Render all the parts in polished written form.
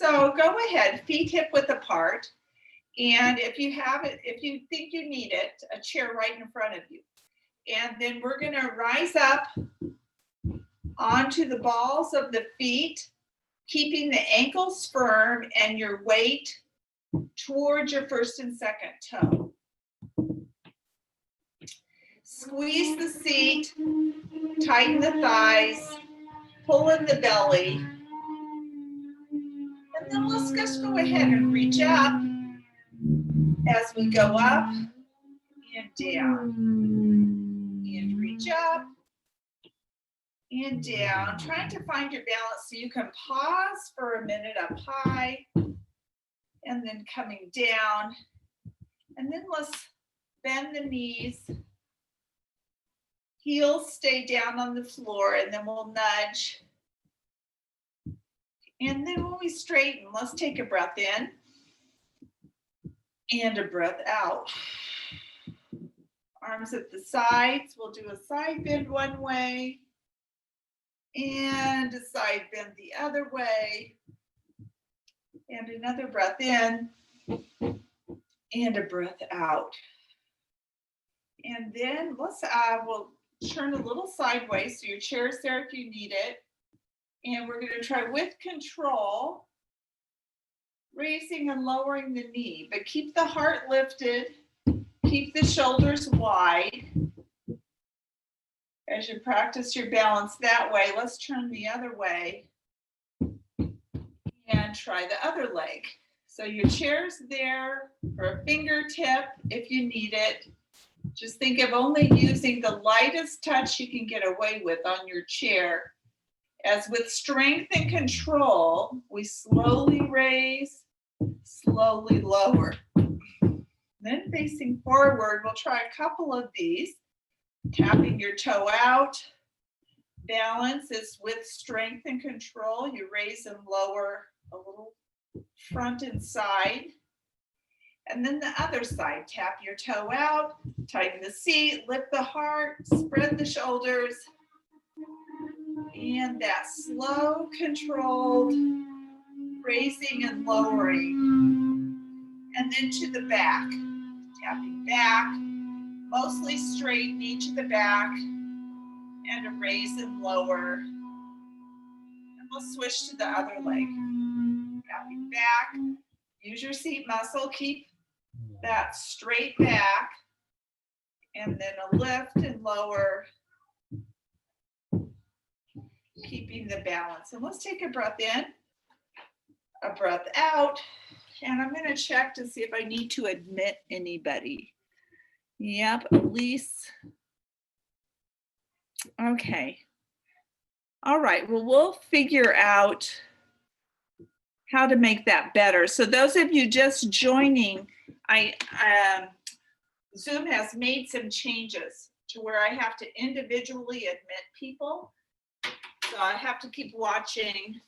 So go ahead, feet hip width apart. And if you have it, if you think you need it, a chair right in front of you. And then we're gonna rise up onto the balls of the feet, keeping the ankles firm and your weight towards your first and second toe. Squeeze the seat, tighten the thighs, pull in the belly. And then let's just go ahead and reach up as we go up and down. And reach up and down. Trying to find your balance so you can pause for a minute up high and then coming down. And then let's bend the knees. Heels stay down on the floor, and then we'll nudge. And then when we straighten, let's take a breath in and a breath out. Arms at the sides. We'll do a side bend one way and a side bend the other way. And another breath in and a breath out. And then we'll turn a little sideways, so your chair is there if you need it. And we're going to try with control, raising and lowering the knee, but keep the heart lifted, keep the shoulders wide. As you practice your balance that way, let's turn the other way and try the other leg. So your chair's there for a fingertip if you need it. Just think of only using the lightest touch you can get away with on your chair. As with strength and control, we slowly raise, slowly lower. Then facing forward, we'll try a couple of these. Tapping your toe out. Balance is with strength and control. You raise and lower a little front and side. And then the other side, tap your toe out, tighten the seat, lift the heart, spread the shoulders. And that slow, controlled raising and lowering. And then to the back, tapping back, mostly straight knee to the back, and a raise and lower. And we'll switch to the other leg. Tapping back, use your seat muscle, keep that straight back, and then a lift and lower, keeping the balance. And let's take a breath in, a breath out, and I'm going to check to see if I need to admit anybody. Yep, Elise. Okay. All right, well, we'll figure out how to make that better. So those of you just joining, Zoom has made some changes to where I have to individually admit people. So I have to keep watching.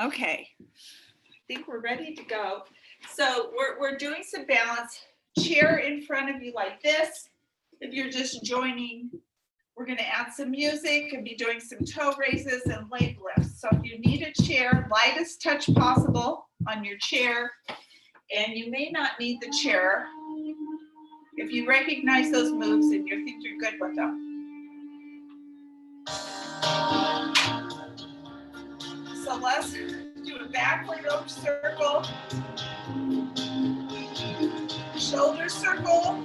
Okay, I think we're ready to go. So we're doing some balance. Chair in front of you like this. If you're just joining, we're going to add some music and be doing some toe raises and leg lifts. So if you need a chair, lightest touch possible on your chair, and you may not need the chair if you recognize those moves and you think you're good with them. So let's do a backward rope circle, shoulder circle,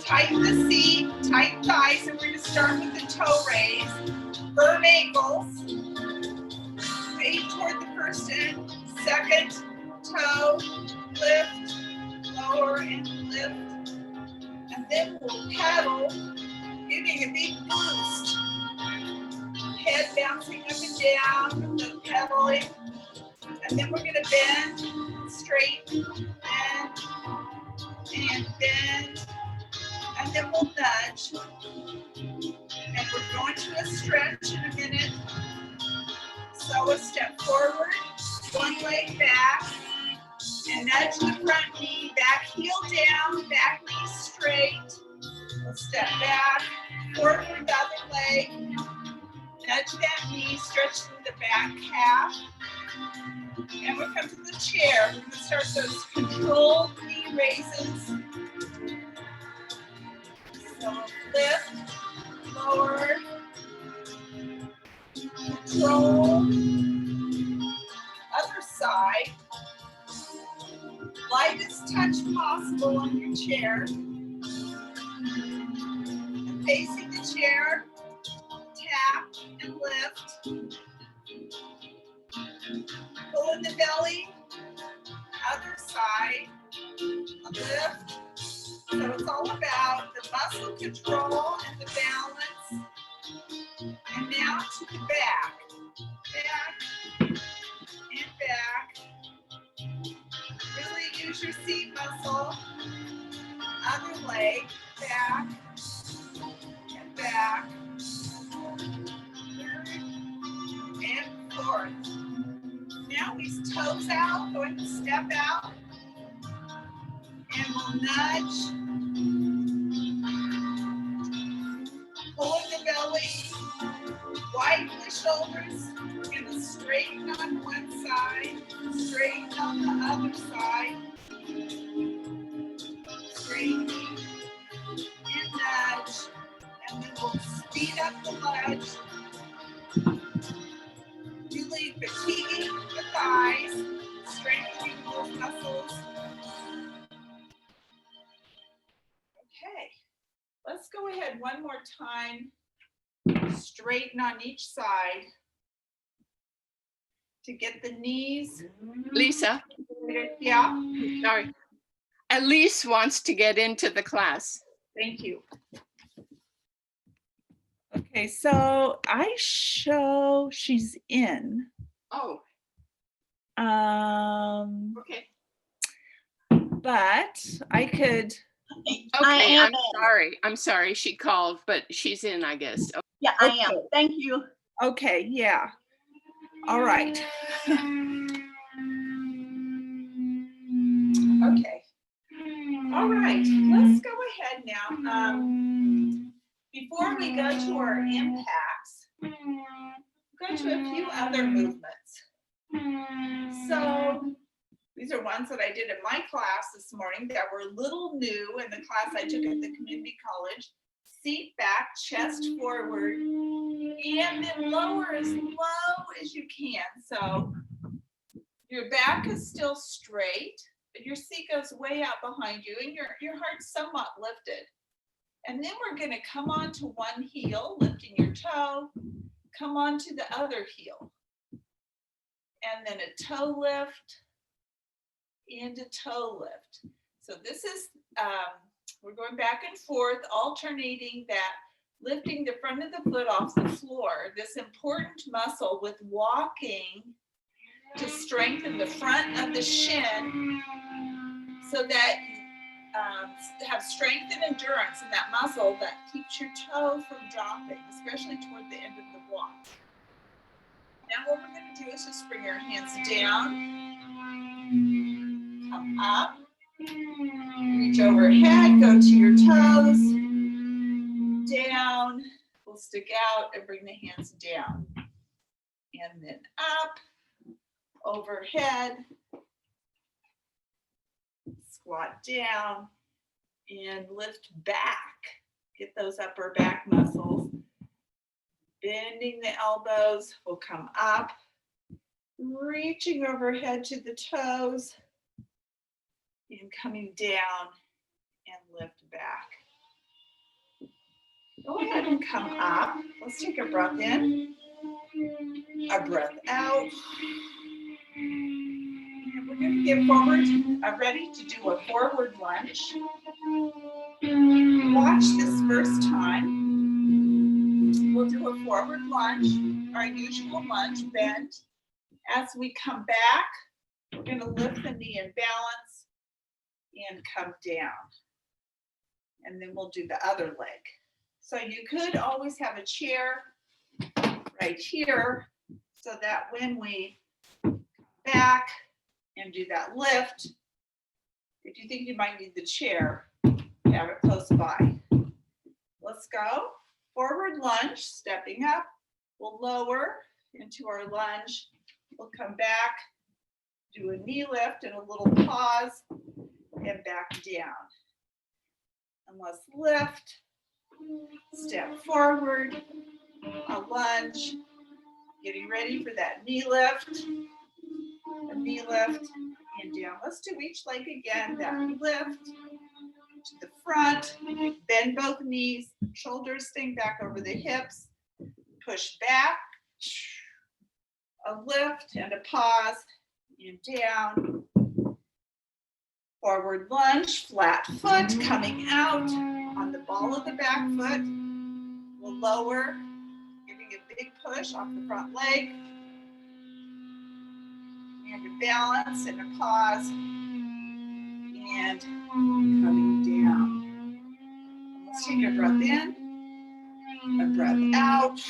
tighten the seat, tighten thighs, and we're going to start with the toe raise, firm ankles, weight toward the first and second toe, lift, lower, and lift, and then we'll pedal, giving a big boost. Head bouncing up and down, the pedaling, and then we're going to bend, straight, and bend, and then we'll nudge. And we're going to a stretch in a minute. So a step forward, one leg back, and nudge the front knee, back heel down, back knee straight. We'll step back, forward the other leg, Nudge that knee, stretch through the back half. And we'll come to the chair. We're going to start those controlled knee raises. So lift, lower, control. Other side. Lightest touch possible on your chair. And facing the chair, tap and lift. Pull in the belly. Other side, lift. So it's all about the muscle control and the balance. And now to the back. Back and back. Really use your seat muscle. Other leg, back and back. Third and fourth. Now we toes out, going to step out. And we'll nudge. Pull in the belly. Widen the shoulders. We're going to straighten on one side. Straighten on the other side. Straighten. And nudge. And then we'll speed up the nudge. Really fatiguing the thighs. Strengthening those muscles. Okay, let's go ahead one more time. Straighten on each side to get the knees. Lisa, Yeah, sorry. Elise wants to get into the class. thank you. Okay, so I show she's in. Oh, okay. But I could. Okay, I'm sorry. She called, but she's in, I guess. Okay. Yeah, I am. Thank you. Okay, yeah. All right. Okay. All right, let's go ahead now. Before we go to our impacts, go to a few other movements. So these are ones that I did in my class this morning that were a little new in the class I took at the community college. Seat back, chest forward, and then lower as low as you can. So your back is still straight, but your seat goes way out behind you and your heart's somewhat lifted. And then we're going to come onto one heel, lifting your toe, come onto the other heel. And then a toe lift and a toe lift. So this is, we're going back and forth, alternating that, lifting the front of the foot off the floor, this important muscle with walking to strengthen the front of the shin so that have strength and endurance in that muscle that keeps your toe from dropping, especially toward the end of the block. Now what we're going to do is just bring our hands down, come up, reach overhead, go to your toes, down, we'll stick out and bring the hands down, and then up, overhead, squat down, and lift back. Get those upper back muscles. Bending the elbows, we'll come up, reaching overhead to the toes, and coming down and lift back. Go ahead and come up. Let's take a breath in, a breath out. And we're going to get forward, ready to do a forward lunge. Watch this first time. We'll do a forward lunge, our usual lunge bend. As we come back, we're going to lift the knee in balance and come down. And then we'll do the other leg. So you could always have a chair right here so that when we come back and do that lift, if you think you might need the chair, have it close by. Let's go. Forward lunge, stepping up, We'll lower into our lunge. We'll come back, do a knee lift and a little pause, and back down. And let's lift, step forward, a lunge, getting ready for that knee lift, a knee lift, and down. Let's do each leg again, that lift to the front, bend both knees, shoulders staying back over the hips, push back, a lift and a pause, and down. Forward lunge, flat foot coming out on the ball of the back foot. We'll lower, giving a big push off the front leg. And a balance and a pause. And coming down. Let's take a breath in, a breath out.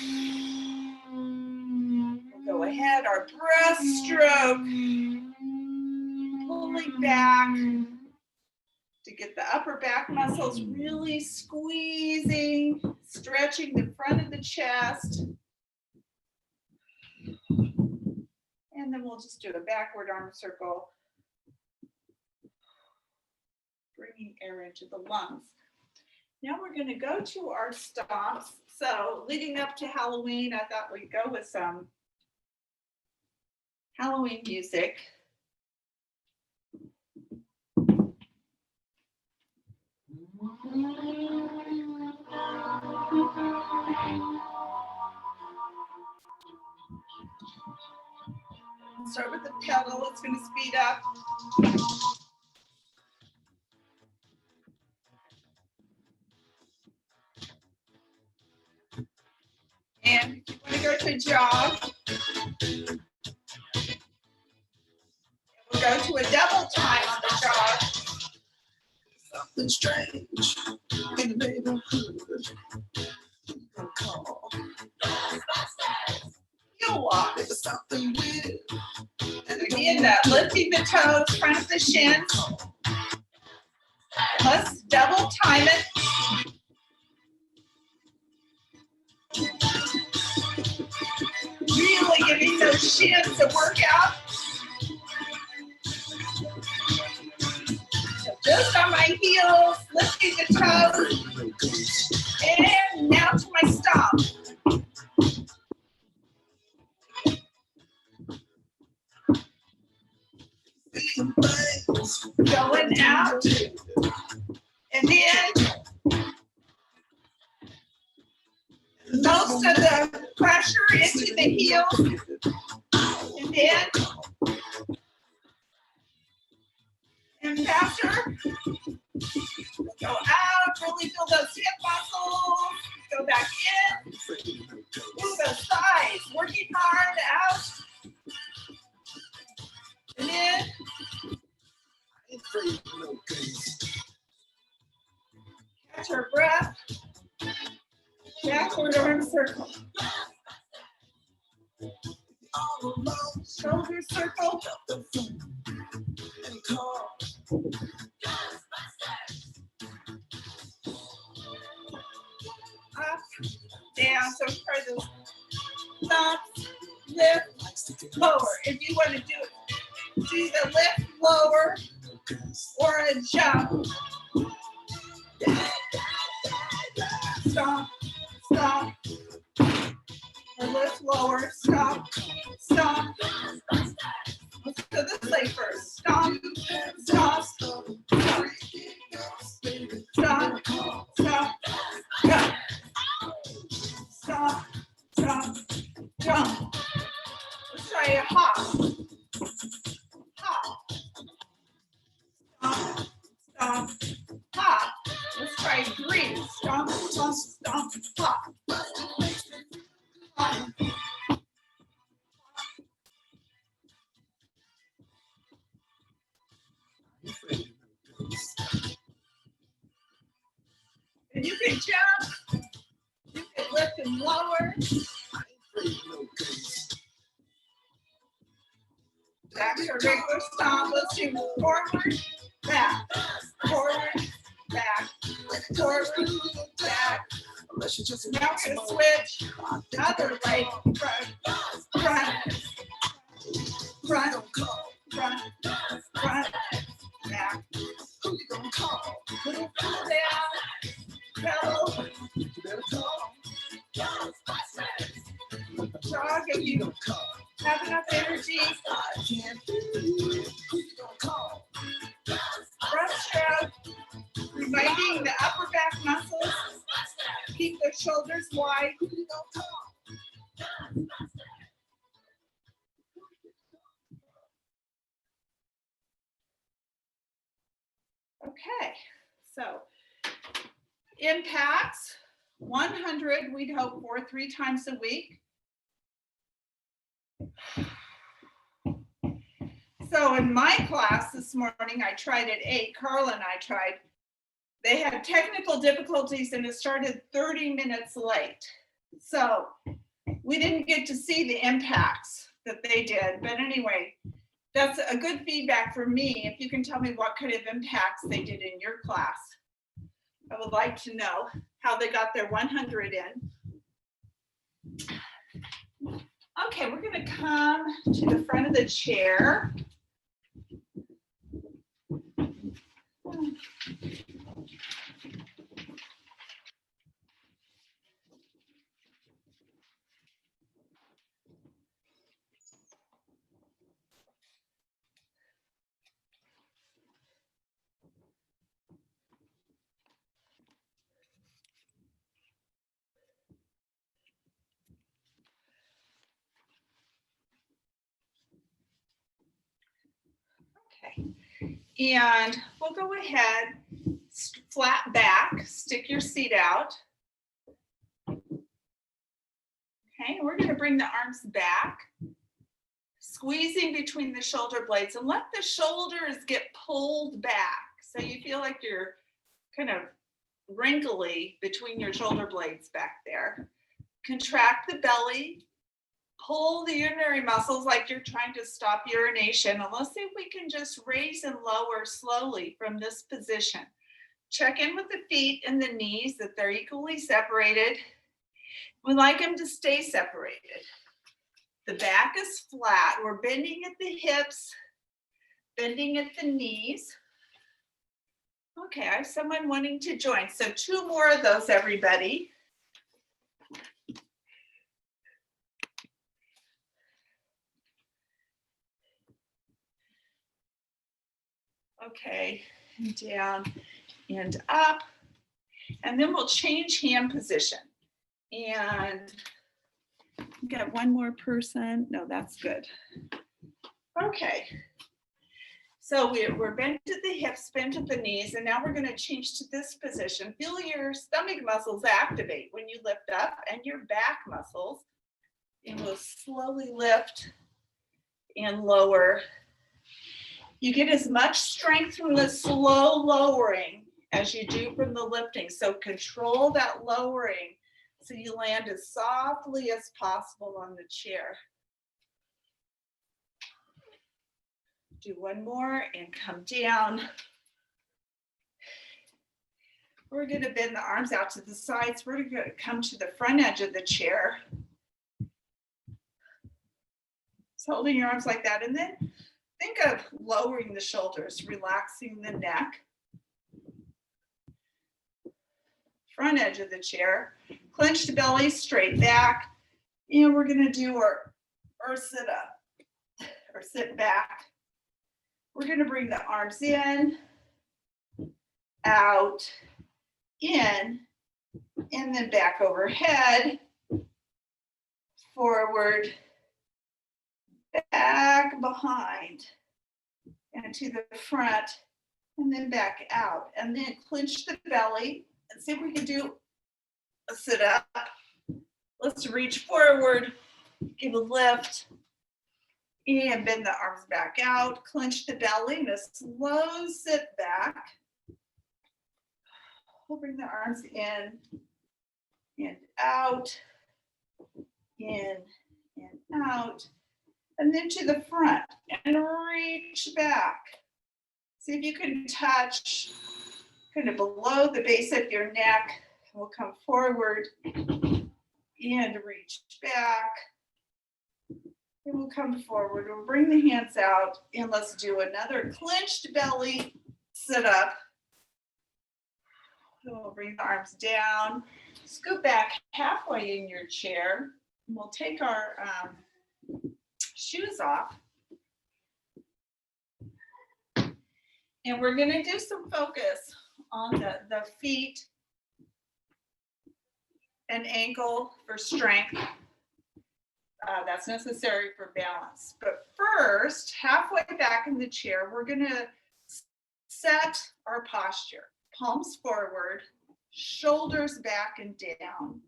We'll go ahead, our breaststroke. Pulling back to get the upper back muscles really squeezing, stretching the front of the chest. And then we'll just do a backward arm circle, bringing air into the lungs. Now we're going to go to our stomps. So leading up to Halloween, I thought we'd go with some Halloween music. Start with the pedal, it's going to speed up. And if you want to go to a jog, we'll go to a double time on the jog. Something strange in the neighborhood. Call. You'll walk. There's something weird. And Again, that lifting the toes, front of the shins. Let's double time it. Really giving those shins a workout. So just on my heels, lifting the toes. And now to my stomp. Going out. And then most of the pressure into the heels. And then and faster. Go out, really feel those hip muscles. Go back in. Move those thighs, working hard out. And then catch our breath. Backward arm circle. Shoulder circle. Up, down. So try to stop, lift, lower. If you want to do the lift, lower, or a jump. Stop, stop. Or lift lower, stop, stop. Let's go this way first. Stop, stop, stop, stop, stop, go. Stop, stop, jump. Let's try a hop. Hop. Stop, stop, hop. Let's try 3. Stomp, stomp, stomp, hop. Hop. And you can jump, you can lift and lower. Back to a regular stomp. Let's do forward, back, forward, back, forward, back, unless you just Now we're gonna switch. I think Other leg, front, front, front, front, front, back. Who you gonna call? Put it down, pedal, You better call. jog if Who you you gonna call? have enough energy. I can't hear you. Who you gonna call? Breaststroke, reminding the upper back muscles, keep the shoulders wide. Who you gonna call? Okay, so impacts, 100 we'd hope for 3 times a week. So in my class this morning, I tried at 8, Carl and I tried. They had technical difficulties and it started 30 minutes late. So we didn't get to see the impacts that they did. But anyway, that's a good feedback for me. If you can tell me what kind of impacts they did in your class. I would like to know how they got their 100 in. Okay, we're gonna come to the front of the chair. Okay, and we'll go ahead, flat back, stick your seat out. Okay, we're going to bring the arms back, squeezing between the shoulder blades and let the shoulders get pulled back. So you feel like you're kind of wrinkly between your shoulder blades back there. Contract the belly. Pull the urinary muscles like you're trying to stop urination. And let's see if we can just raise and lower slowly from this position. Check in with the feet and the knees that they're equally separated. We like them to stay separated. The back is flat. We're bending at the hips, bending at the knees. Okay, I have someone wanting to join. So 2 more of those, everybody. Okay, and down and up. And then we'll change hand position. And we got 1 more person. No, that's good. Okay. So we're bent at the hips, bent at the knees, and now we're going to change to this position. Feel your stomach muscles activate when you lift up and your back muscles. And we'll slowly lift and lower. You get as much strength from the slow lowering as you do from the lifting. So control that lowering so you land as softly as possible on the chair. Do 1 more and come down. We're going to bend the arms out to the sides. We're going to come to the front edge of the chair. So holding your arms like that, and then think of lowering the shoulders, relaxing the neck. Front edge of the chair, clench the belly, straight back. And we're going to do our sit up or sit back. We're going to bring the arms in, out, in, and then back overhead, forward, back behind, and to the front, and then back out. And then clench the belly and see if we can do a sit up. Let's reach forward, give a lift, and bend the arms back out, clench the belly, and a slow sit back. We'll bring the arms in and out, in and out, and then to the front and reach back. See if you can touch kind of below the base of your neck We'll come forward and reach back. And we'll come forward. We'll bring the hands out and let's do another clenched belly sit up. We'll bring the arms down, scoot back halfway in your chair. And we'll take our shoes off. And we're going to do some focus on the feet and ankle for strength. That's necessary for balance. But first, halfway back in the chair, we're going to set our posture. Palms forward, shoulders back and down.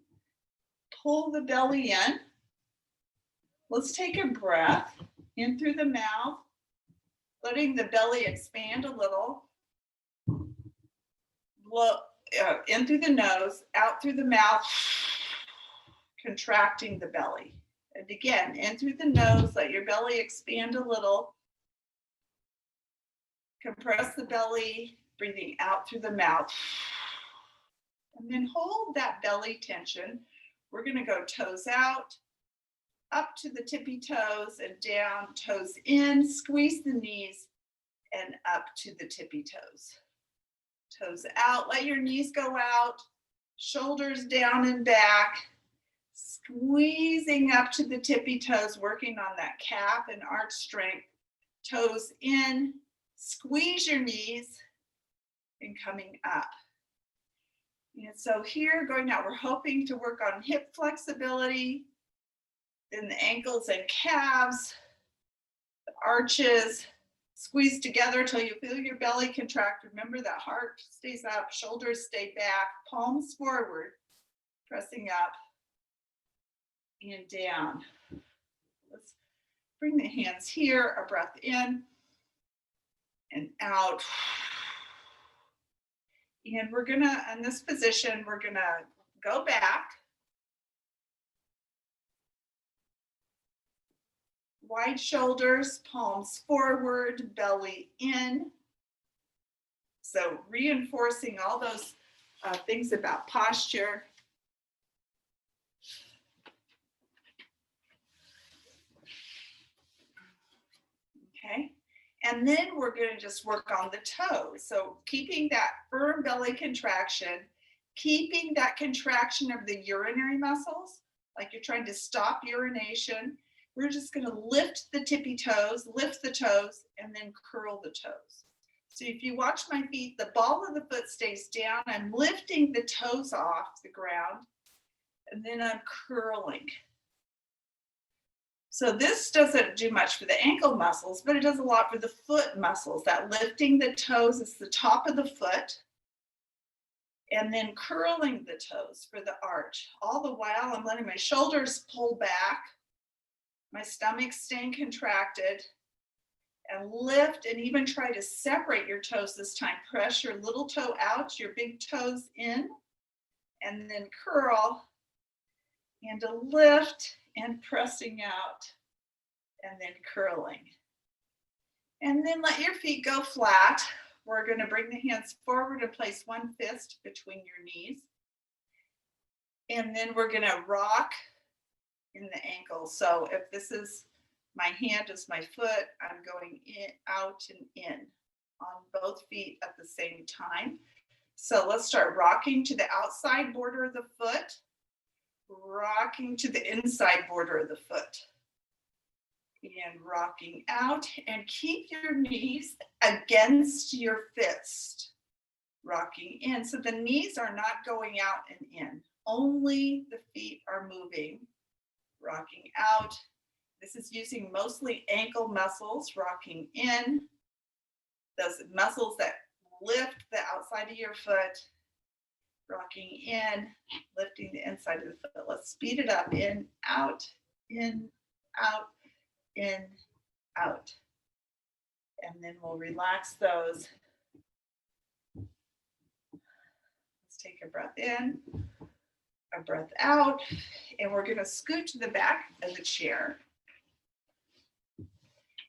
Pull the belly in. Let's take a breath in through the mouth, letting the belly expand a little. In through the nose, out through the mouth, contracting the belly. And again, in through the nose, let your belly expand a little. Compress the belly, breathing out through the mouth. And then hold that belly tension. We're going to go toes out, up to the tippy toes and down, toes in, squeeze the knees, and up to the tippy toes. Toes out, let your knees go out, shoulders down and back, squeezing up to the tippy toes, working on that calf and arch strength. Toes in, squeeze your knees, and coming up. And so here, going out, we're hoping to work on hip flexibility, then the ankles and calves, the arches, squeeze together till you feel your belly contract. Remember that heart stays up, shoulders stay back, palms forward, pressing up and down. Let's bring the hands here, a breath in and out. And we're gonna, in this position, we're gonna go back. Wide shoulders, palms forward, belly in. So reinforcing all those things about posture. Okay. And then we're going to just work on the toes. So keeping that firm belly contraction, keeping that contraction of the urinary muscles, like you're trying to stop urination. We're just going to lift the tippy toes, lift the toes, and then curl the toes. So if you watch my feet, the ball of the foot stays down. I'm lifting the toes off the ground, and then I'm curling. So this doesn't do much for the ankle muscles, but it does a lot for the foot muscles. That lifting the toes is the top of the foot, and then curling the toes for the arch. All the while, I'm letting my shoulders pull back, my stomach staying contracted, and lift and even try to separate your toes this time. Press your little toe out, your big toes in, and then curl, and a lift, and pressing out, and then curling. And then let your feet go flat. We're going to bring the hands forward and place one fist between your knees. And then we're going to rock in the ankle. So if this is my hand is my foot, I'm going in, out, and in on both feet at the same time. So let's start rocking to the outside border of the foot, rocking to the inside border of the foot, and rocking out, and keep your knees against your fist, rocking in. So the knees are not going out and in, only the feet are moving, rocking out. This is using mostly ankle muscles, rocking in, those muscles that lift the outside of your foot, rocking in, lifting the inside of the foot. Let's speed it up. In, out, in, out, in, out. And then we'll relax those. Let's take a breath in, a breath out, and we're going to scoot to the back of the chair.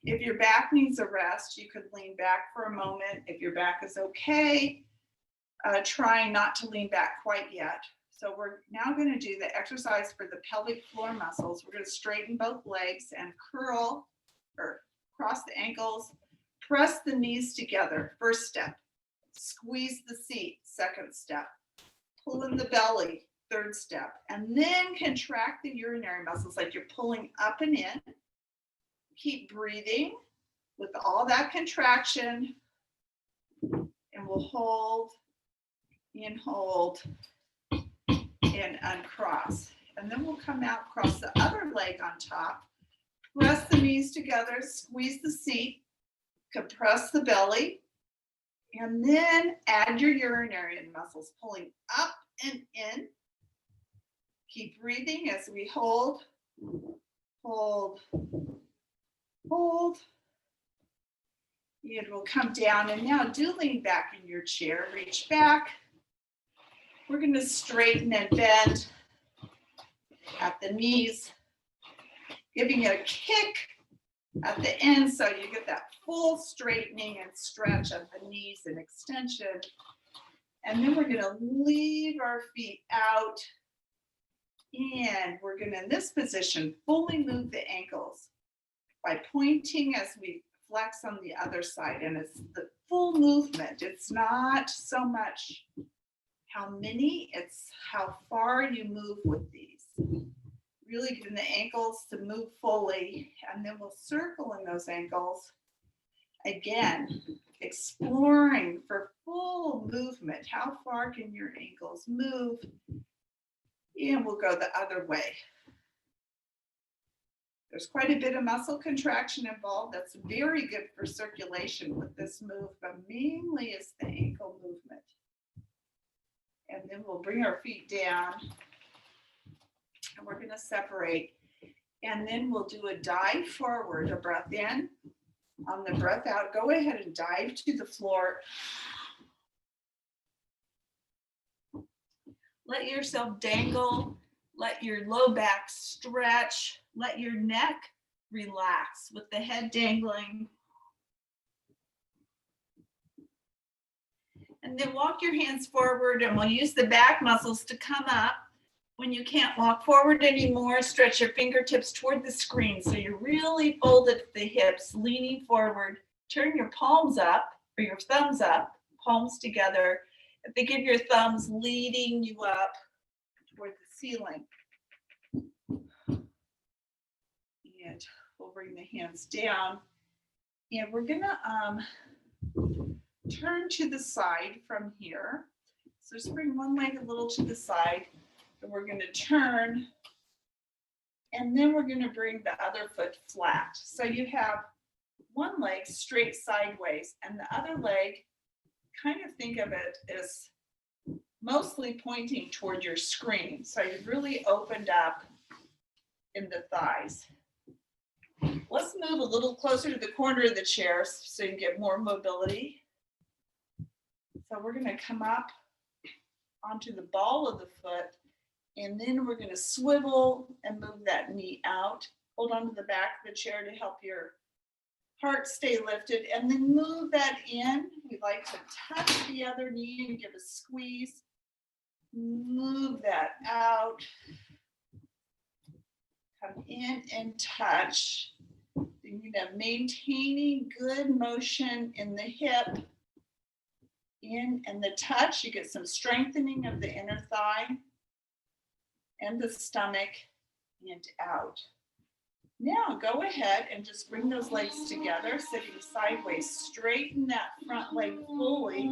If your back needs a rest, you could lean back for a moment. If your back is okay, trying not to lean back quite yet. So we're now going to do the exercise for the pelvic floor muscles. We're going to straighten both legs and curl or cross the ankles, press the knees together, first step. Squeeze the seat, second step. Pull in the belly, third step. And then contract the urinary muscles like you're pulling up and in. Keep breathing with all that contraction. And we'll hold and hold and uncross. And then we'll come out, cross the other leg on top. Press the knees together, squeeze the seat, compress the belly, and then add your urinary muscles, pulling up and in. Keep breathing as we hold, hold, hold. And we'll come down, and now do lean back in your chair, reach back. We're going to straighten and bend at the knees, giving it a kick at the end so you get that full straightening and stretch of the knees and extension. And then we're going to leave our feet out, and we're going to, in this position, fully move the ankles by pointing as we flex on the other side. And it's the full movement. It's not so much how many, it's how far you move with these. Really getting the ankles to move fully, and then we'll circle in those ankles. Again, exploring for full movement. How far can your ankles move? And we'll go the other way. There's quite a bit of muscle contraction involved. That's very good for circulation with this move, but mainly it's the ankle movement. And then we'll bring our feet down, and we're going to separate. And then we'll do a dive forward, a breath in. On the breath out, go ahead and dive to the floor. Let yourself dangle. Let your low back stretch. Let your neck relax with the head dangling. And then walk your hands forward, and we'll use the back muscles to come up. When you can't walk forward anymore, stretch your fingertips toward the screen. So you're really folded at the hips, leaning forward. Turn your palms up, or your thumbs up, palms together. Think of your thumbs leading you up toward the ceiling. And we'll bring the hands down. And we're gonna turn to the side from here. So just bring one leg a little to the side, and we're going to turn, and then we're going to bring the other foot flat. So you have one leg straight sideways, and the other leg, kind of think of it as mostly pointing toward your screen. So you've really opened up in the thighs. Let's move a little closer to the corner of the chair so you get more mobility. So we're going to come up onto the ball of the foot, and then we're going to swivel and move that knee out. Hold on to the back of the chair to help your heart stay lifted, and then move that in. We like to touch the other knee and give a squeeze. Move that out. Come in and touch. You know, maintaining good motion in the hip. In and the touch, you get some strengthening of the inner thigh and the stomach, and out. Now go ahead and just bring those legs together, sitting sideways. Straighten that front leg fully.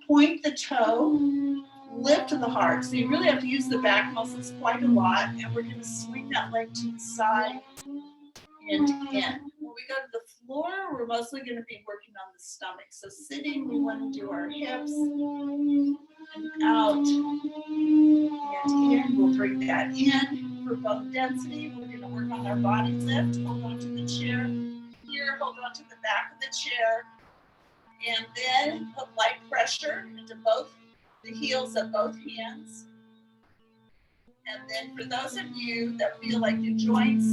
Point the toe, lift the heart. So you really have to use the back muscles quite a lot. And we're going to swing that leg to the side and in. When we go to the floor, we're mostly going to be working on the stomach. So sitting, we want to do our hips and out and in. We'll bring that in for bone density. We're going to work on our body lift. Hold on to the chair. Here, hold on to the back of the chair. And then put light pressure into both the heels of both hands. And then for those of you that feel like your joints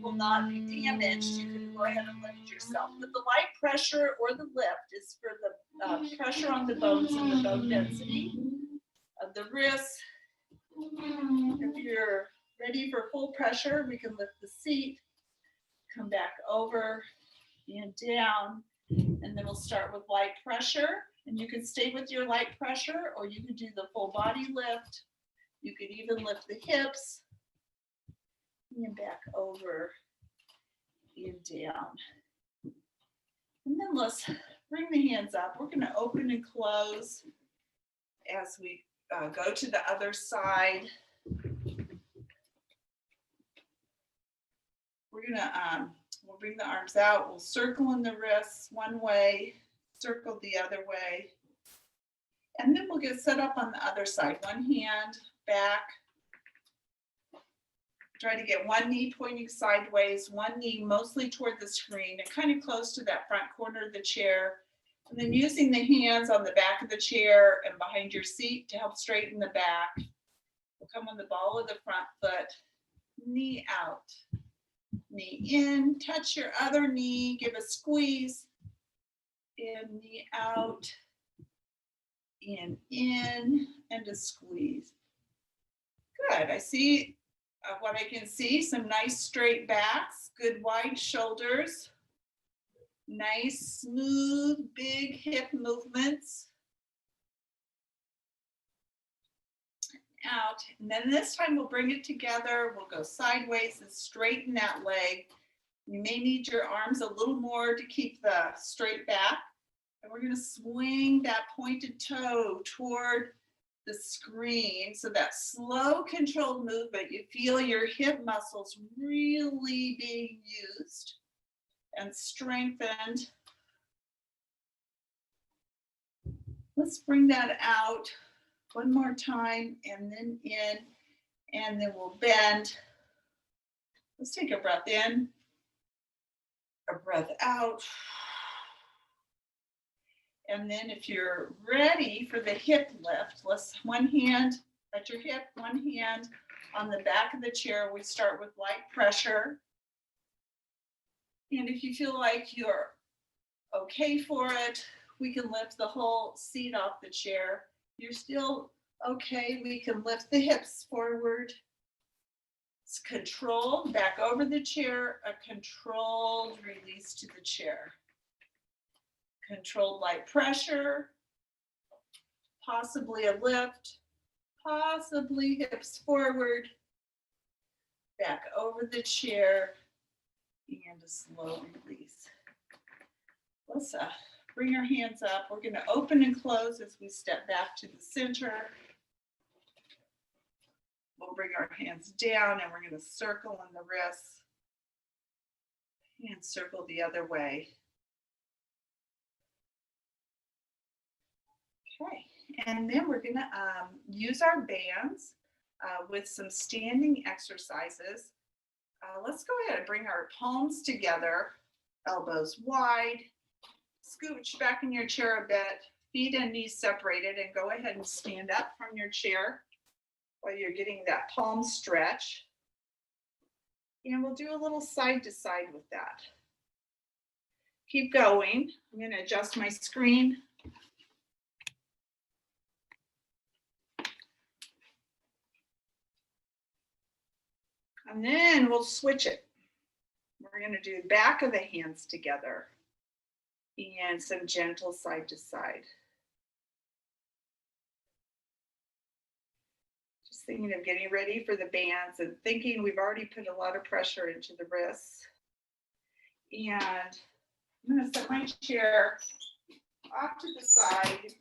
will not be damaged, you can go ahead and lift yourself. But the light pressure or the lift is for the pressure on the bones and the bone density of the wrists. If you're ready for full pressure, we can lift the seat, come back over and down, and then we'll start with light pressure. And you can stay with your light pressure, or you can do the full body lift. You could even lift the hips and back over and down. And then let's bring the hands up. We're going to open and close as we go to the other side. We're going to, we'll bring the arms out. We'll circle in the wrists one way, circle the other way. And then we'll get set up on the other side. One hand back. Try to get one knee pointing sideways, one knee mostly toward the screen and kind of close to that front corner of the chair. And then using the hands on the back of the chair and behind your seat to help straighten the back. We'll come on the ball of the front foot, knee out, knee in, touch your other knee, give a squeeze, and knee out, and in, and a squeeze. Good, I see what I can see, some nice straight backs, good wide shoulders, nice smooth big hip movements. Out, and then this time we'll bring it together. We'll go sideways and straighten that leg. You may need your arms a little more to keep the straight back. And we're going to swing that pointed toe toward the screen. So that slow controlled movement, you feel your hip muscles really being used and strengthened. Let's bring that out one more time and then in, and then we'll bend. Let's take a breath in, a breath out. And then if you're ready for the hip lift, let's one hand at your hip, one hand on the back of the chair. We start with light pressure. And if you feel like you're okay for it, we can lift the whole seat off the chair. You're still okay, we can lift the hips forward. It's controlled, back over the chair, a controlled release to the chair. Controlled light pressure, possibly a lift, possibly hips forward, back over the chair, and a slow release. Let's bring our hands up. We're going to open and close as we step back to the center. We'll bring our hands down and we're going to circle on the wrists and circle the other way. Okay, and then we're going to use our bands with some standing exercises. Let's go ahead and bring our palms together, elbows wide, scooch back in your chair a bit, feet and knees separated, and go ahead and stand up from your chair while you're getting that palm stretch. And we'll do a little side to side with that. Keep going. I'm going to adjust my screen. And then we'll switch it. We're going to do the back of the hands together and some gentle side to side. Just thinking of getting ready for the bands and thinking we've already put a lot of pressure into the wrists. And I'm going to set my chair off to the side,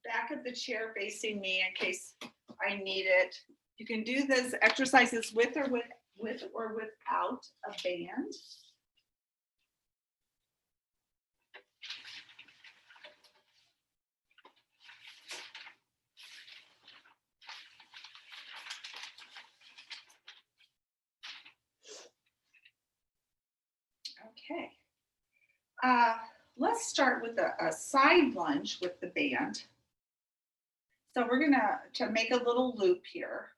back of the chair facing me in case I need it. You can do those exercises with or without a band. Okay. Let's start with a side lunge with the band. So we're to make a little loop here.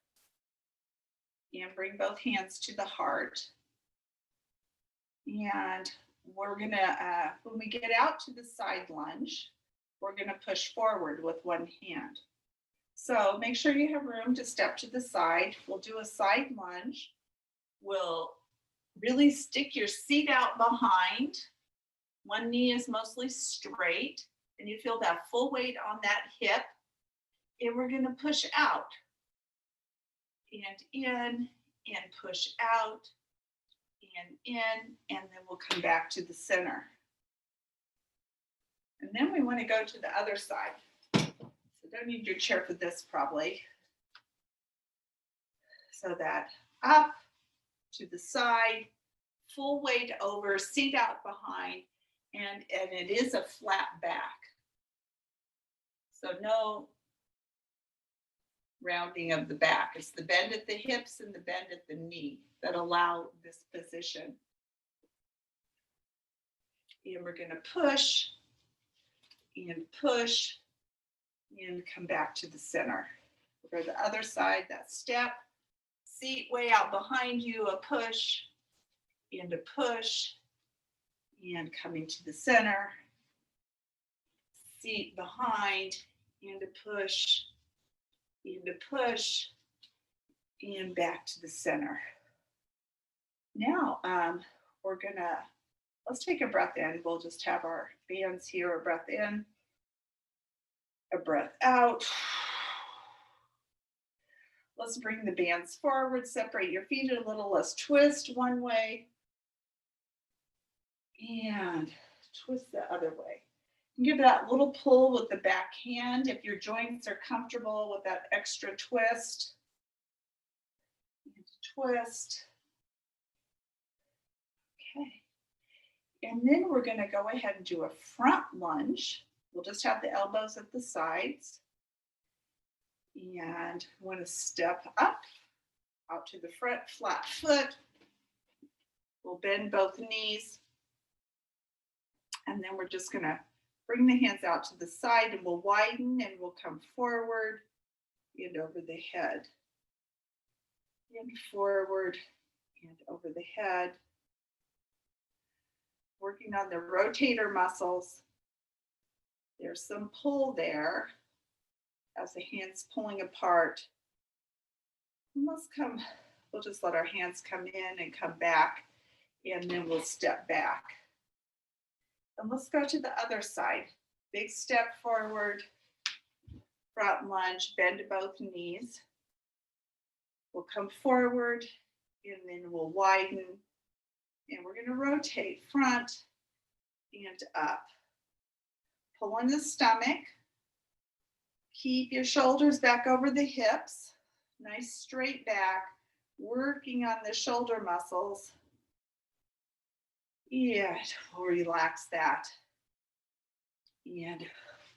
And bring both hands to the heart. And we're gonna, when we get out to the side lunge, we're going to push forward with one hand. So make sure you have room to step to the side. We'll do a side lunge. We'll really stick your seat out behind. One knee is mostly straight, and you feel that full weight on that hip. And we're going to push out and in and push out and in, and then we'll come back to the center. And then we want to go to the other side. So don't need your chair for this probably. So that up to the side, full weight over, seat out behind, and it is a flat back. So no rounding of the back. It's the bend at the hips and the bend at the knee that allow this position. And we're going to push and push and come back to the center. For the other side, that step, seat way out behind you, a push and a push, and coming to the center, seat behind and a push and a push, and back to the center. Now we're gonna, let's take a breath in. We'll just have our bands here, a breath in, a breath out. Let's bring the bands forward, separate your feet a little. Let's twist one way and twist the other way. Give that little pull with the back hand if your joints are comfortable with that extra twist. Twist. Okay. And then we're going to go ahead and do a front lunge. We'll just have the elbows at the sides. And want to step up, out to the front, flat foot. We'll bend both knees. And then we're just going to bring the hands out to the side, and we'll widen and we'll come forward and over the head. And forward and over the head. Working on the rotator muscles. There's some pull there as the hands pulling apart. And we'll just let our hands come in and come back, and then we'll step back. And let's go to the other side. Big step forward, front lunge, bend both knees. We'll come forward, and then we'll widen, and we're going to rotate front and up. Pull in the stomach. Keep your shoulders back over the hips. Nice straight back, working on the shoulder muscles. And we'll relax that. And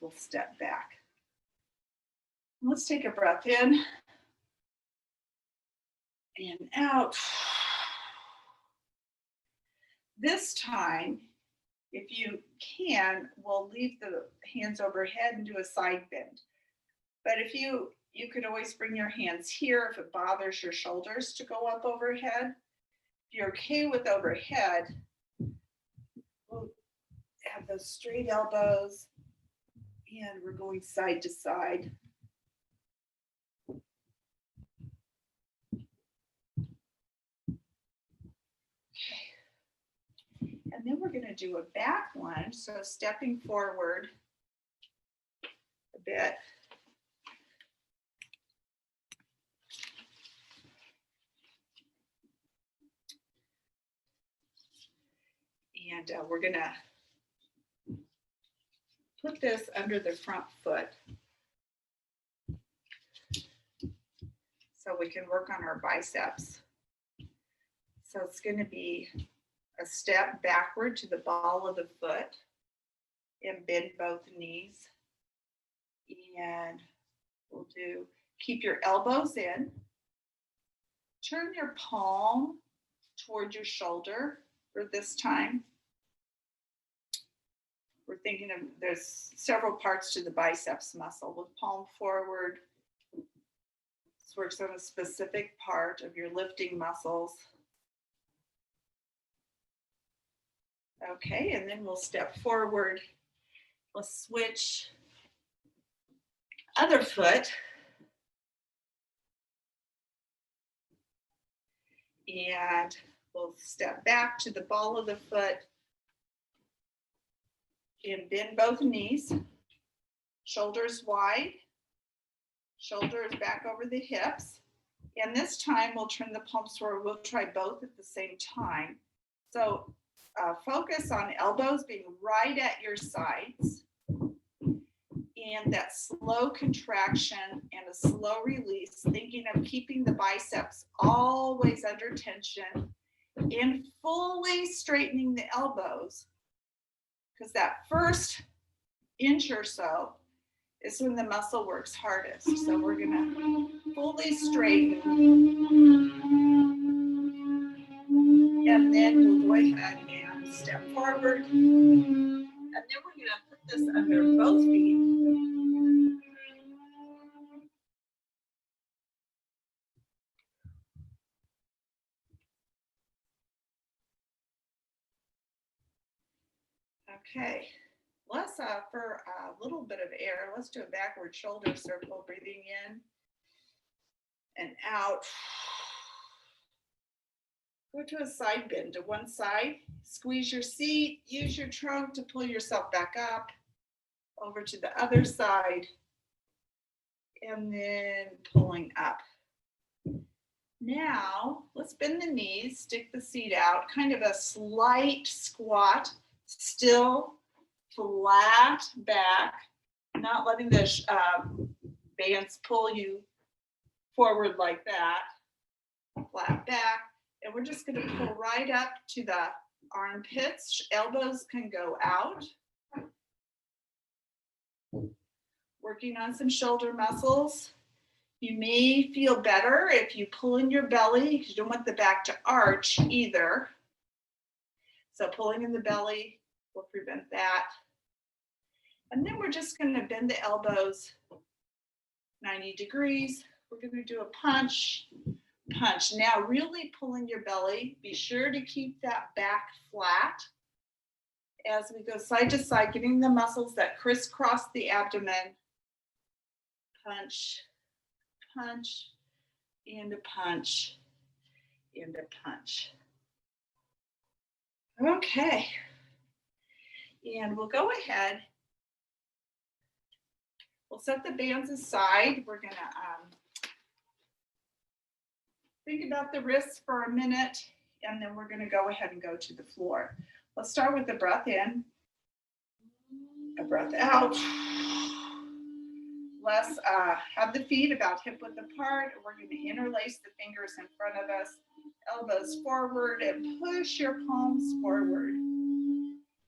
we'll step back. Let's take a breath in and out. This time, if you can, we'll leave the hands overhead and do a side bend. But if you could always bring your hands here if it bothers your shoulders to go up overhead. If you're okay with overhead, we'll have those straight elbows, and we're going side to side. And then we're going to do a back lunge. So stepping forward a bit. And we're going to put this under the front foot so we can work on our biceps. So it's going to be a step backward to the ball of the foot and bend both knees. And we'll keep your elbows in. Turn your palm toward your shoulder for this time. We're thinking of, there's several parts to the biceps muscle. With palm forward, this works on a specific part of your lifting muscles. Okay, and then we'll step forward Let's switch other foot. And we'll step back to the ball of the foot and bend both knees. Shoulders wide, shoulders back over the hips. And this time we'll turn the palms forward. We'll try both at the same time. So focus on elbows being right at your sides and that slow contraction and a slow release, thinking of keeping the biceps always under tension and fully straightening the elbows, because that first inch or so is when the muscle works hardest. So we're gonna fully straighten. And then we'll go ahead and step forward. And then we're gonna put this under both feet. Okay, let's for a little bit of air, let's do a backward shoulder circle, breathing in and out. Go to a side bend to one side, squeeze your seat, use your trunk to pull yourself back up, over to the other side, and then pulling up. Now, let's bend the knees, stick the seat out, kind of a slight squat, still flat back, not letting the bands pull you forward like that, flat back. And we're just gonna pull right up to the armpits. Elbows can go out. Working on some shoulder muscles. You may feel better if you pull in your belly, because you don't want the back to arch either. So pulling in the belly will prevent that. And then we're just gonna bend the elbows 90 degrees. We're gonna do a punch, punch. Now really pulling your belly. Be sure to keep that back flat as we go side to side, getting the muscles that crisscross the abdomen. Punch, punch, and a punch, and a punch. Okay. And we'll go ahead. We'll set the bands aside. We're gonna think about the wrists for a minute, and then we're gonna go ahead and go to the floor. Let's start with the breath in, a breath out. Let's have the feet about hip width apart. We're gonna interlace the fingers in front of us, elbows forward, and push your palms forward.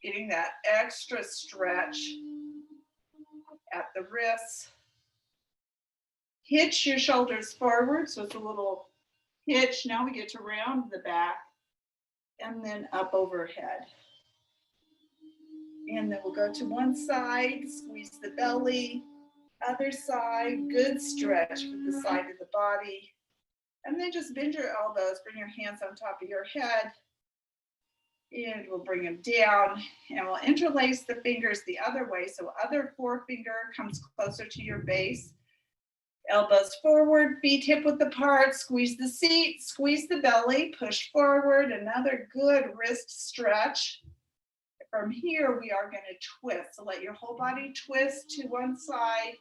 Getting that extra stretch at the wrists. Hitch your shoulders forward, so it's a little hitch. Now we get to round the back and then up overhead. And then we'll go to one side, squeeze the belly, other side, good stretch for the side of the body. And then just bend your elbows, bring your hands on top of your head. And we'll bring them down and we'll interlace the fingers the other way. So other forefinger comes closer to your base. Elbows forward, feet hip width apart, squeeze the seat, squeeze the belly, push forward, another good wrist stretch. From here, we are gonna twist. So let your whole body twist to one side,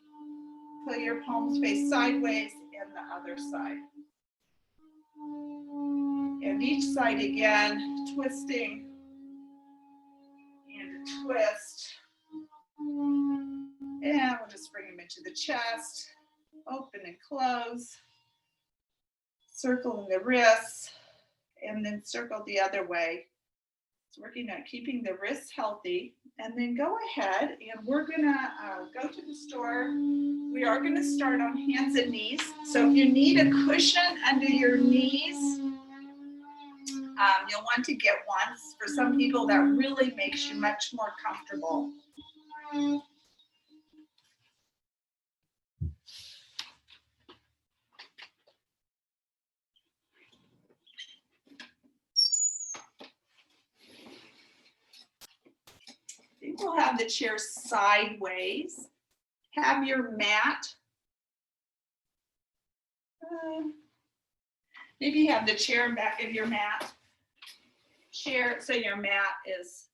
put your palms face sideways and the other side. And each side again, twisting and a twist. And we'll just bring them into the chest, open and close, circle in the wrists, and then circle the other way. It's working on keeping the wrists healthy. And then go ahead and we're gonna go to the store. We are gonna start on hands and knees. So if you need a cushion under your knees, you'll want to get one. For some people, that really makes you much more comfortable. think we'll have the chair sideways. Have your mat. Maybe have the chair in back of your mat. Chair, so your mat is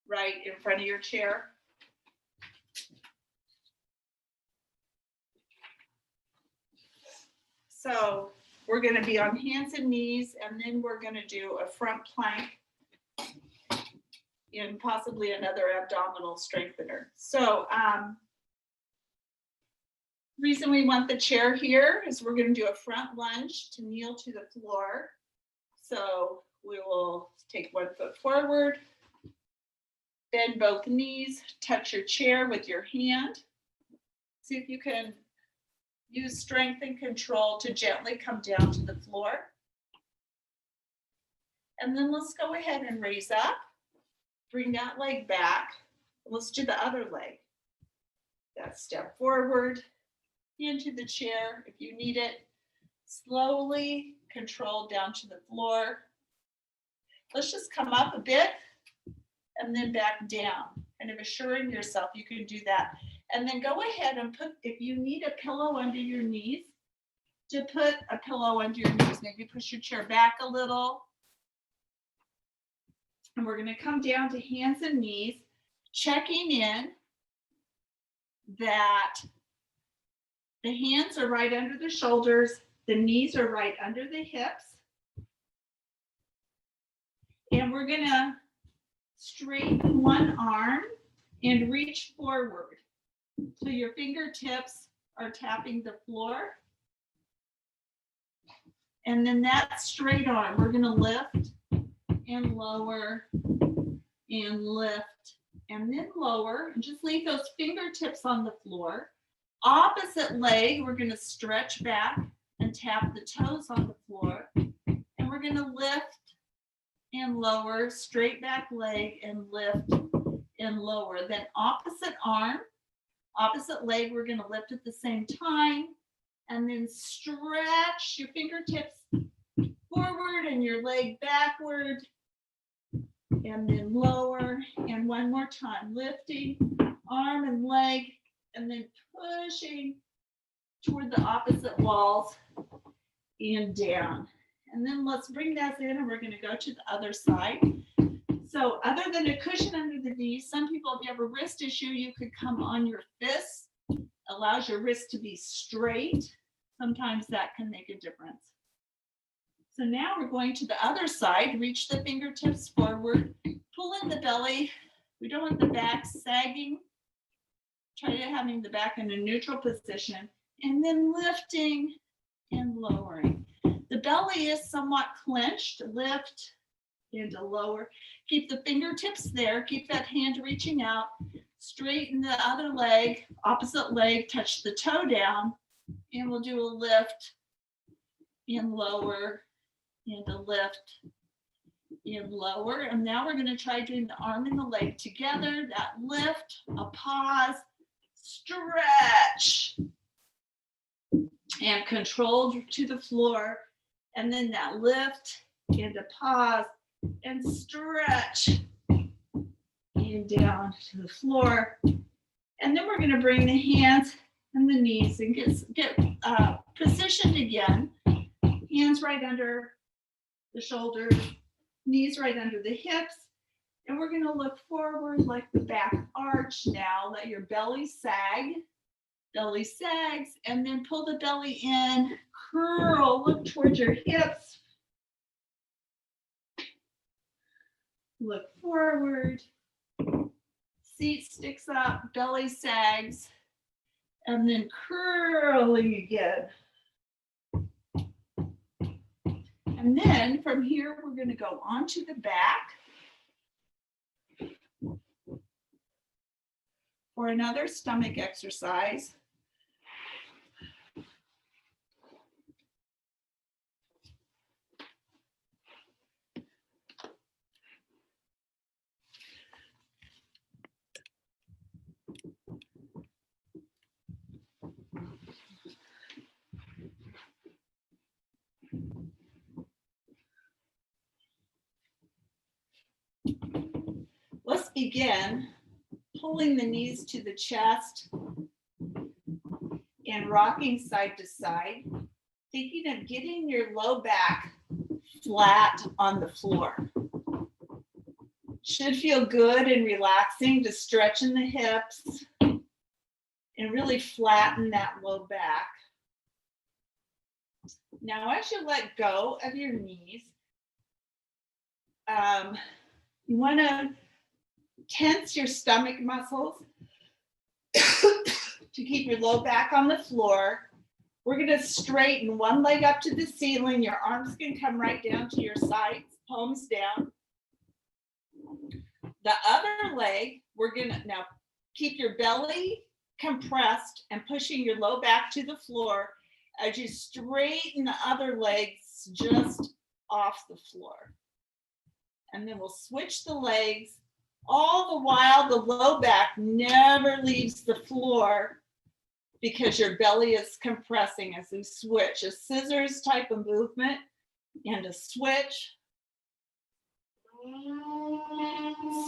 right in front of your chair. So we're going to be on hands and knees, and then we're going to do a front plank and possibly another abdominal strengthener. So reason we want the chair here is we're going to do a front lunge to kneel to the floor. So we will take 1 foot forward, bend both knees, touch your chair with your hand. See if you can use strength and control to gently come down to the floor. And then let's go ahead and raise up. Bring that leg back. Let's do the other leg. That step forward into the chair if you need it. Slowly control down to the floor. Let's just come up a bit and then back down. Kind of assuring yourself you can do that. And then go ahead and put, if you need a pillow under your knees, to put a pillow under your knees. Maybe push your chair back a little. And we're going to come down to hands and knees, checking in that the hands are right under the shoulders, the knees are right under the hips. And we're going to straighten one arm and reach forward. So your fingertips are tapping the floor. And then that straight arm, we're going to lift and lower and lift and then lower. And just leave those fingertips on the floor. Opposite leg, we're going to stretch back and tap the toes on the floor. And we're going to lift and lower, straight back leg and lift and lower. Then opposite arm, opposite leg, we're going to lift at the same time and then stretch your fingertips forward and your leg backward and then lower. And one more time, lifting arm and leg and then pushing toward the opposite walls and down. And then let's bring that in and we're going to go to the other side. So other than a cushion under the knees, some people, if you have a wrist issue, you could come on your fists. Allows your wrist to be straight. Sometimes that can make a difference. So now we're going to the other side. Reach the fingertips forward. Pull in the belly. We don't want the back sagging. Try to having the back in a neutral position. And then lifting and lowering. The belly is somewhat clenched. Lift and to lower. Keep the fingertips there. Keep that hand reaching out. Straighten the other leg, opposite leg, touch the toe down, and we'll do a lift and lower and a lift and lower. And now we're going to try doing the arm and the leg together. That lift, a pause, stretch, and control to the floor. And then that lift and a pause and stretch and down to the floor. And then we're going to bring the hands and the knees and get positioned again. Hands right under the shoulders, knees right under the hips. And we're going to look forward like the back arch now. Let your belly sag. Belly sags, and then pull the belly in, curl, look towards your hips. Look forward. Seat sticks up, belly sags, and then curling again. And then from here, we're going to go onto the back for another stomach exercise. Let's begin pulling the knees to the chest and rocking side to side, thinking of getting your low back flat on the floor. Should feel good and relaxing to stretch in the hips and really flatten that low back. Now, as you let go of your knees, you want to tense your stomach muscles to keep your low back on the floor. We're going to straighten one leg up to the ceiling. Your arms can come right down to your sides, palms down. The other leg, we're going to now keep your belly compressed and pushing your low back to the floor as you straighten the other legs just off the floor. And then we'll switch the legs. All the while, the low back never leaves the floor because your belly is compressing as we switch. A scissors type of movement and a switch.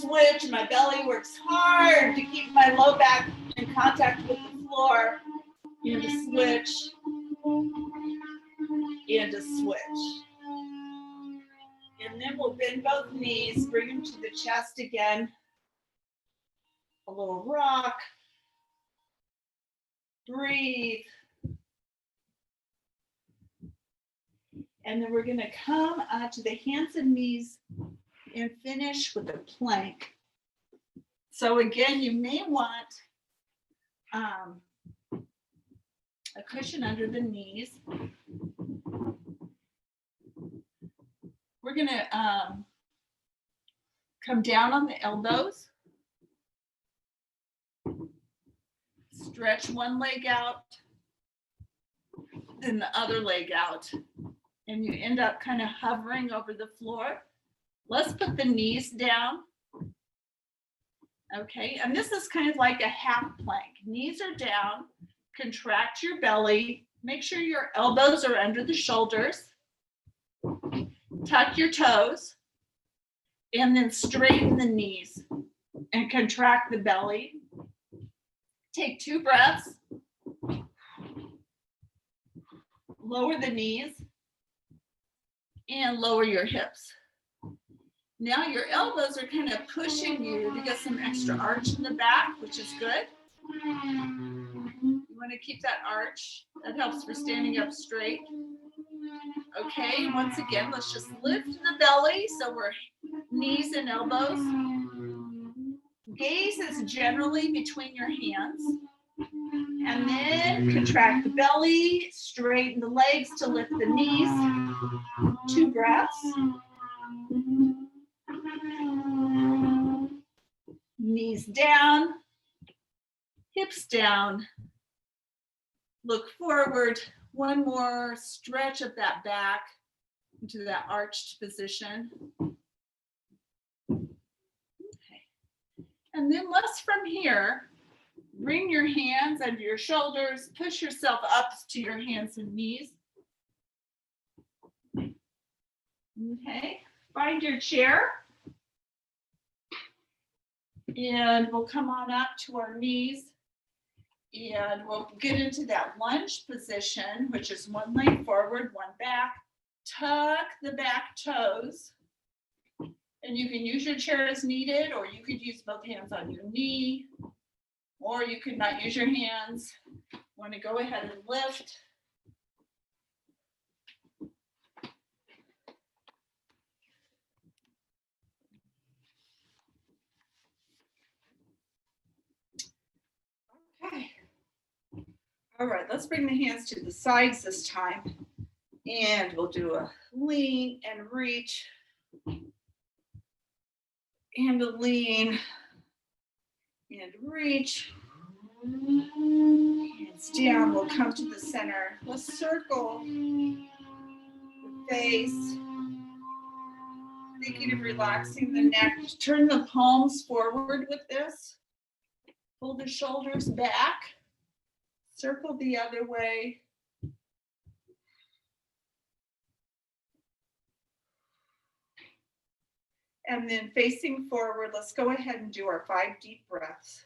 Switch, my belly works hard to keep my low back in contact with the floor. And a switch. And a switch. And then we'll bend both knees, bring them to the chest again. A little rock. Breathe. And then we're going to come to the hands and knees and finish with a plank. So again, you may want a cushion under the knees. We're going to come down on the elbows. Stretch one leg out, then the other leg out. And you end up kind of hovering over the floor. Let's put the knees down. Okay, and this is kind of like a half plank. Knees are down, contract your belly, make sure your elbows are under the shoulders, tuck your toes, and then straighten the knees and contract the belly. Take 2 breaths, lower the knees, and lower your hips. Now your elbows are kind of pushing you to get some extra arch in the back, which is good. You want to keep that arch. That helps for standing up straight. Okay, once again, let's just lift the belly so we're knees and elbows. Gaze is generally between your hands. And then contract the belly, straighten the legs to lift the knees. 2 breaths. Knees down, hips down. Look forward. One more stretch of that back into that arched position. Okay. And then let's from here, bring your hands under your shoulders, push yourself up to your hands and knees. Okay, find your chair. And we'll come on up to our knees. And we'll get into that lunge position, which is one leg forward, one back. Tuck the back toes. And you can use your chair as needed, or you could use both hands on your knee, or you could not use your hands. Want to go ahead and lift. Okay. All right, let's bring the hands to the sides this time. And we'll do a lean and reach. And a lean and reach. Hands down, we'll come to the center. Let's circle the face. Thinking of relaxing the neck. Turn the palms forward with this. Pull the shoulders back. Circle the other way. And then facing forward, let's go ahead and do our 5 deep breaths.